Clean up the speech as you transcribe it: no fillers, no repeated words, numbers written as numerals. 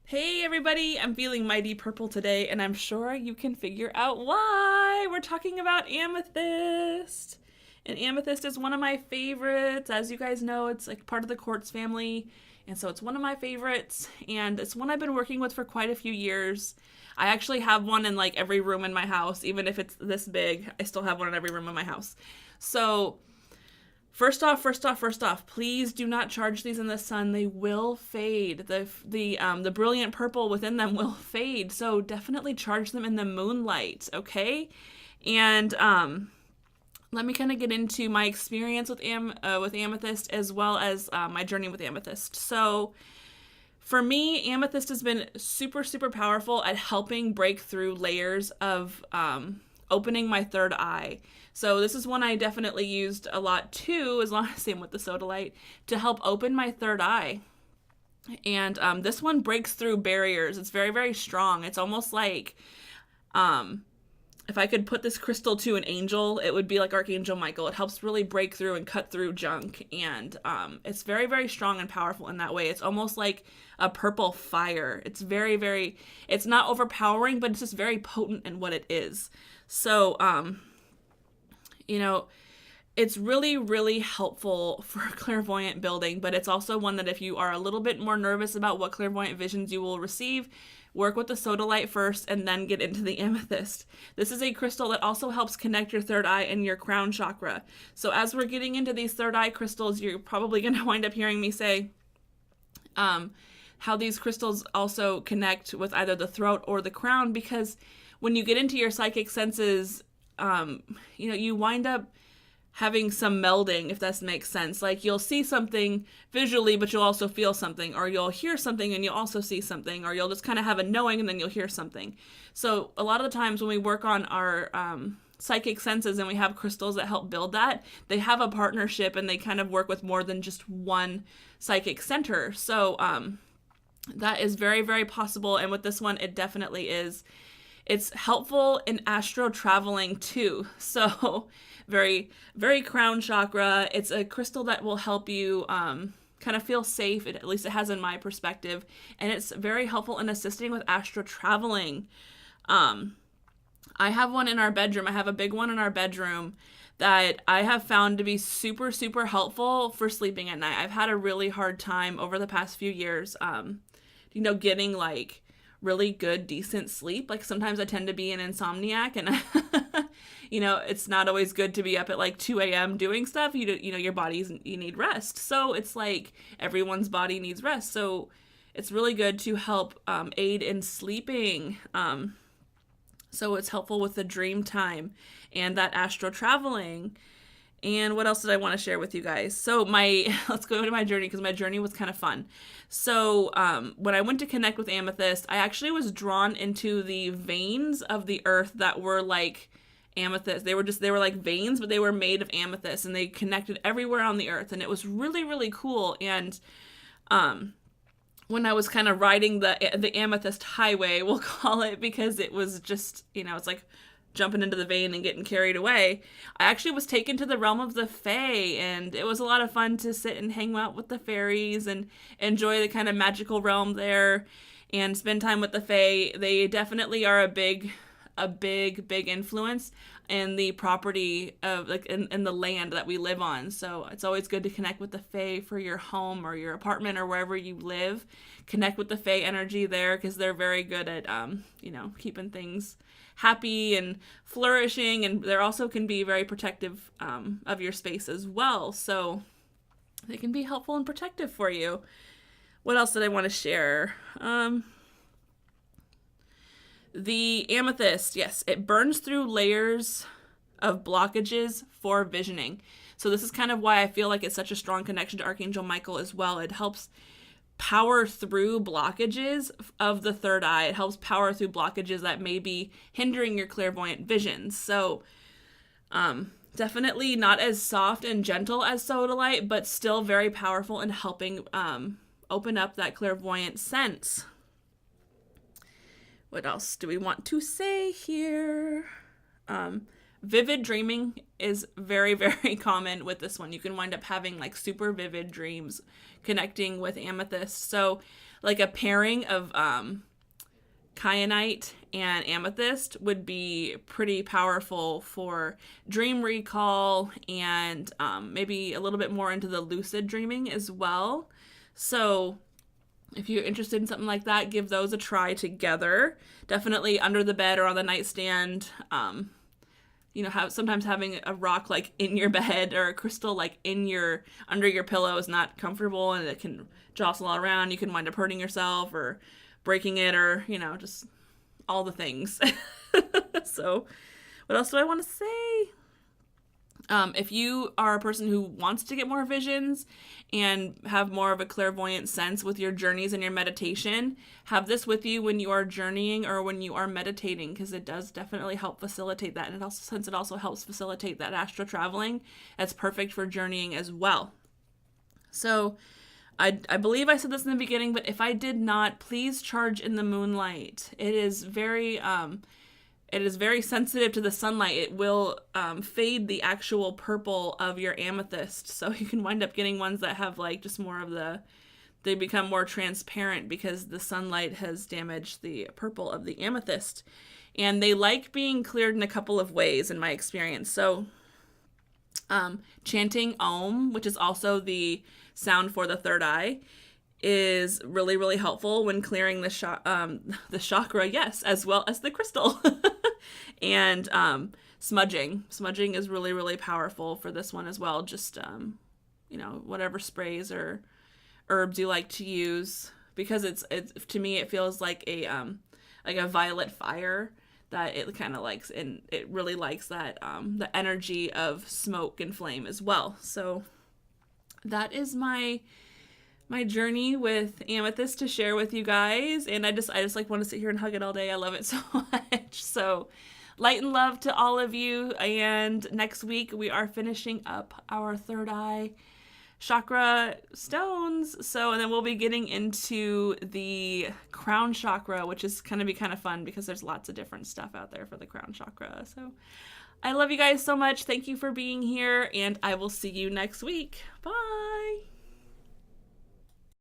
Hey everybody, I'm feeling mighty purple today, and I'm sure you can figure out why. We're talking about amethyst. And amethyst is one of my favorites. As you guys know, it's like part of the quartz family, and so it's one of my favorites, and it's one I've been working with for quite a few years. I actually have one in like every room in my house, even if it's this big, I still have one in every room in my house. So first off, please do not charge these in the sun. They will fade. The brilliant purple within them will fade. So definitely charge them in the moonlight, okay? And let me kind of get into my experience with amethyst as well as my journey with amethyst. So for me, amethyst has been super, super powerful at helping break through layers of opening my third eye. So this is one I definitely used a lot too, as long as same with the sodalite, to help open my third eye. And this one breaks through barriers. It's very, very strong. It's almost like if I could put this crystal to an angel, it would be like Archangel Michael. It helps really break through and cut through junk. And it's very, very strong and powerful in that way. It's almost like a purple fire. It's very, very, it's not overpowering, but it's just very potent in what it is. So, you know, it's really, really helpful for clairvoyant building, but it's also one that if you are a little bit more nervous about what clairvoyant visions you will receive, work with the sodalite first and then get into the amethyst. This is a crystal that also helps connect your third eye and your crown chakra. So as we're getting into these third eye crystals, you're probably going to wind up hearing me say how these crystals also connect with either the throat or the crown, because when you get into your psychic senses, you wind up having some melding, if that makes sense. Like you'll see something visually, but you'll also feel something, or you'll hear something and you'll also see something, or you'll just kind of have a knowing and then you'll hear something. So a lot of the times when we work on our psychic senses and we have crystals that help build that, they have a partnership and they kind of work with more than just one psychic center. So that is very, very possible. And with this one, it definitely is. It's helpful in astro traveling too. So very, very crown chakra. It's a crystal that will help you kind of feel safe. At least it has in my perspective. And it's very helpful in assisting with astro traveling. I have one in our bedroom. I have a big one in our bedroom that I have found to be super, super helpful for sleeping at night. I've had a really hard time over the past few years, getting like really good, decent sleep. Like sometimes I tend to be an insomniac and, it's not always good to be up at like 2 a.m. doing stuff. Your you need rest. So it's like everyone's body needs rest. So it's really good to help aid in sleeping. So it's helpful with the dream time and that astro traveling. And what else did I want to share with you guys? So let's go into my journey, because my journey was kind of fun. So when I went to connect with amethyst, I actually was drawn into the veins of the earth that were like amethyst. They were like veins, but they were made of amethyst, and they connected everywhere on the earth. And it was really, really cool. And when I was kind of riding the amethyst highway, we'll call it, because it was just, it's like jumping into the vein and getting carried away, I actually was taken to the realm of the fae, and it was a lot of fun to sit and hang out with the fairies and enjoy the kind of magical realm there and spend time with the fae. They definitely are a big influence in the property of like in the land that we live on. So it's always good to connect with the fae for your home or your apartment or wherever you live. Connect with the fae energy there, because they're very good at keeping things happy and flourishing, and they also can be very protective of your space as well. So they can be helpful and protective for you. What else did I want to share? The amethyst, yes, it burns through layers of blockages for visioning. So this is kind of why I feel like it's such a strong connection to Archangel Michael as well. It helps power through blockages of the third eye. It helps power through blockages that may be hindering your clairvoyant visions. So definitely not as soft and gentle as sodalite, but still very powerful in helping open up that clairvoyant sense. What else do we want to say here? Vivid dreaming is very, very common with this one. You can wind up having like super vivid dreams connecting with amethyst. So like a pairing of kyanite and amethyst would be pretty powerful for dream recall and maybe a little bit more into the lucid dreaming as well. So if you're interested in something like that, give those a try together. Definitely under the bed or on the nightstand. Sometimes having a rock like in your bed or a crystal like under your pillow is not comfortable, and it can jostle all around. You can wind up hurting yourself or breaking it, or just all the things. So what else do I want to say? If you are a person who wants to get more visions and have more of a clairvoyant sense with your journeys and your meditation, have this with you when you are journeying or when you are meditating, because it does definitely help facilitate that. And since it also helps facilitate that astral traveling, it's perfect for journeying as well. So I believe I said this in the beginning, but if I did not, please charge in the moonlight. It is very sensitive to the sunlight. It will fade the actual purple of your amethyst. So you can wind up getting ones that have like just more of they become more transparent because the sunlight has damaged the purple of the amethyst. And they like being cleared in a couple of ways in my experience. So chanting Om, which is also the sound for the third eye, is really, really helpful when clearing the chakra, yes, as well as the crystal. And smudging is really, really powerful for this one as well. Just whatever sprays or herbs you like to use, because it's to me it feels like a violet fire that it kind of likes, and it really likes that the energy of smoke and flame as well. So that is my journey with amethyst to share with you guys, and I just like want to sit here and hug it all day. I love it so much. So light and love to all of you, and next week we are finishing up our third eye chakra stones. And then we'll be getting into the crown chakra, which is going to be kind of fun because there's lots of different stuff out there for the crown chakra. So I love you guys so much. Thank you for being here, and I will see you next week. Bye.